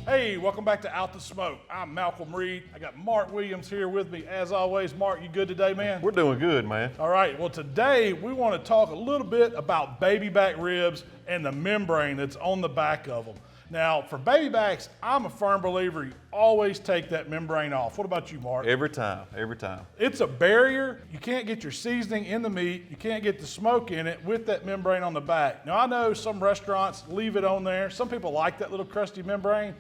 Hey, welcome back to Out the Smoke. I'm Malcolm Reed. I got Mark Williams here with me. As always, Mark, you good today, man? We're doing good, man. All right, well today we want to talk a little bit about baby back ribs and the membrane that's on the back of them. Now, for baby backs, I'm a firm believer you always take that membrane off. What about you, Mark? Every time, every time. It's a barrier. You can't get your seasoning in the meat. You can't get the smoke in it with that membrane on the back. Now, I know some restaurants leave it on there. Some people like that little crusty membrane.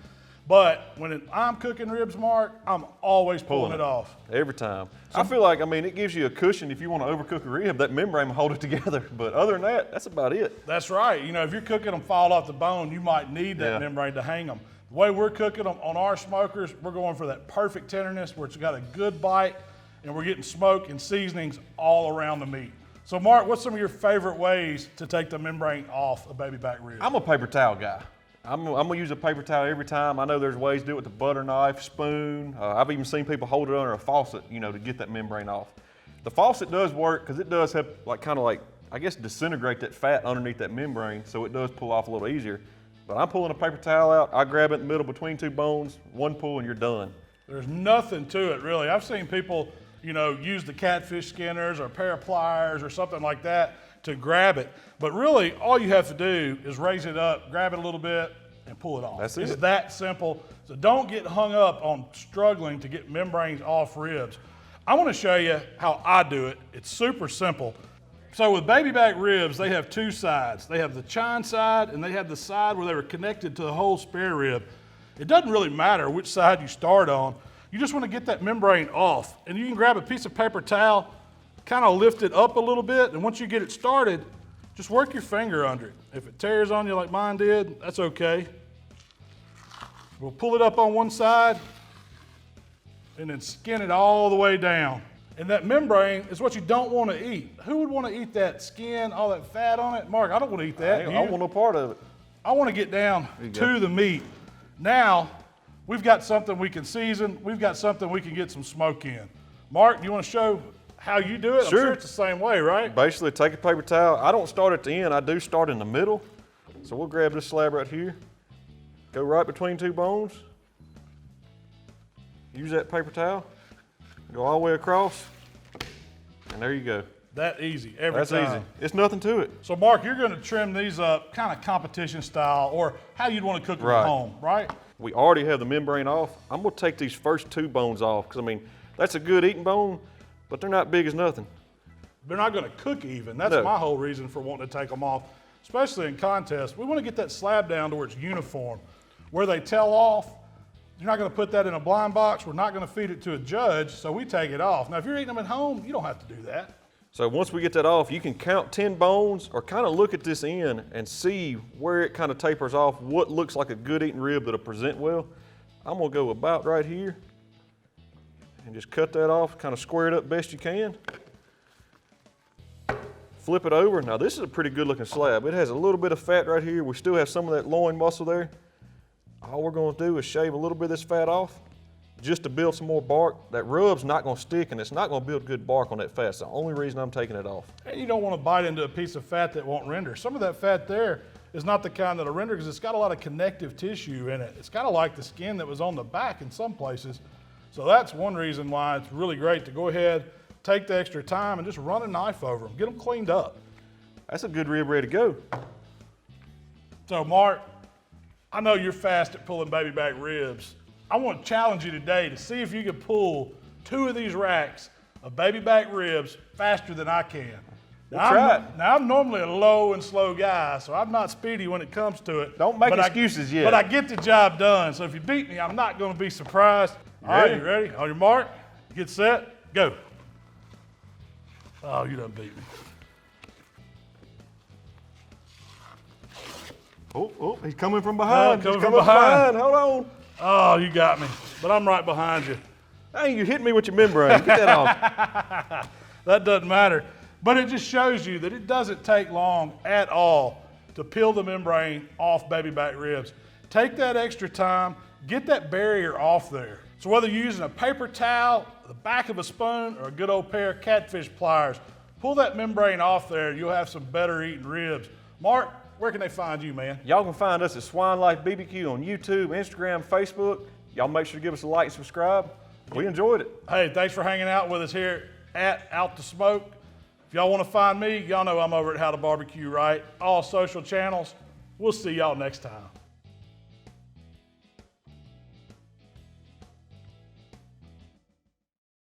But when I'm cooking ribs, Mark, I'm always pulling it off. Every time. I feel like, it gives you a cushion if you want to overcook a rib. That membrane will hold it together. But other than that, that's about it. That's right. You know, if you're cooking them fall off the bone, you might need that membrane to hang them. The way we're cooking them on our smokers, we're going for that perfect tenderness where it's got a good bite and we're getting smoke and seasonings all around the meat. So, Mark, what's some of your favorite ways to take the membrane off a baby back rib? I'm a paper towel guy. I'm gonna use a paper towel every time. I know there's ways to do it with a butter knife, spoon. I've even seen people hold it under a faucet, to get that membrane off. The faucet does work because it does have disintegrate that fat underneath that membrane, so it does pull off a little easier. But I'm pulling a paper towel out, I grab it in the middle between two bones, one pull and you're done. There's nothing to it, really. I've seen people, use the catfish skinners or a pair of pliers or something like that to grab it. But really, all you have to do is raise it up, grab it a little bit, and pull it off. That's it. It's that simple. So don't get hung up on struggling to get membranes off ribs. I want to show you how I do it. It's super simple. So with baby back ribs, they have two sides. They have the chine side, and they have the side where they were connected to the whole spare rib. It doesn't really matter which side you start on. You just want to get that membrane off. And you can grab a piece of paper towel, kind of lift it up a little bit, and once you get it started, just work your finger under it. If it tears on you like mine did, that's okay. We'll pull it up on one side and then skin it all the way down. And that membrane is what you don't want to eat. Who would want to eat that skin, all that fat on it? Mark, I don't want to eat that. I don't want no part of it. I want to get down to the meat. Now, we've got something we can season. We've got something we can get some smoke in. Mark, you want to show how you do it? Sure. I'm sure it's the same way, right? Basically, take a paper towel. I don't start at the end, I do start in the middle. So we'll grab this slab right here, go right between two bones, use that paper towel, go all the way across, and there you go. That easy, every time. That's easy. It's nothing to it. So Mark, you're gonna trim these up kind of competition style, or how you'd want to cook them at home, right? We already have the membrane off. I'm gonna take these first two bones off, because that's a good eating bone, but they're not big as nothing. They're not gonna cook even. That's my whole reason for wanting to take them off, especially in contests. We wanna get that slab down to where it's uniform. Where they tail off, you're not gonna put that in a blind box. We're not gonna feed it to a judge, so we take it off. Now, if you're eating them at home, you don't have to do that. So once we get that off, you can count 10 bones or kind of look at this end and see where it kind of tapers off, what looks like a good eating rib that'll present well. I'm gonna go about right here and just cut that off, kind of square it up best you can. Flip it over. Now this is a pretty good looking slab. It has a little bit of fat right here. We still have some of that loin muscle there. All we're gonna do is shave a little bit of this fat off just to build some more bark. That rub's not gonna stick and it's not gonna build good bark on that fat. It's the only reason I'm taking it off. And you don't wanna bite into a piece of fat that won't render. Some of that fat there is not the kind that'll render because it's got a lot of connective tissue in it. It's kind of like the skin that was on the back in some places. So that's one reason why it's really great to go ahead, take the extra time and just run a knife over them, get them cleaned up. That's a good rib ready to go. So Mark, I know you're fast at pulling baby back ribs. I want to challenge you today to see if you can pull 2 of these racks of baby back ribs faster than I can. Now, I'm normally a low and slow guy, so I'm not speedy when it comes to it. Don't make excuses yet. But I get the job done, so if you beat me, I'm not going to be surprised. All right, you ready? On your mark, get set, go. Oh, you done beat me. Oh, he's coming from behind. Coming from behind. Hold on. Oh, you got me, but I'm right behind you. Hey, you hit me with your membrane. Get that off. That doesn't matter. But it just shows you that it doesn't take long at all to peel the membrane off baby back ribs. Take that extra time, get that barrier off there. So whether you're using a paper towel, the back of a spoon, or a good old pair of catfish pliers, pull that membrane off there, you'll have some better eating ribs. Mark, where can they find you, man? Y'all can find us at Swine Life BBQ on YouTube, Instagram, Facebook. Y'all make sure to give us a like and subscribe. We enjoyed it. Hey, thanks for hanging out with us here at OutTheSmoke. If y'all want to find me, y'all know I'm over at HowtoBBQRight, all social channels. We'll see y'all next time.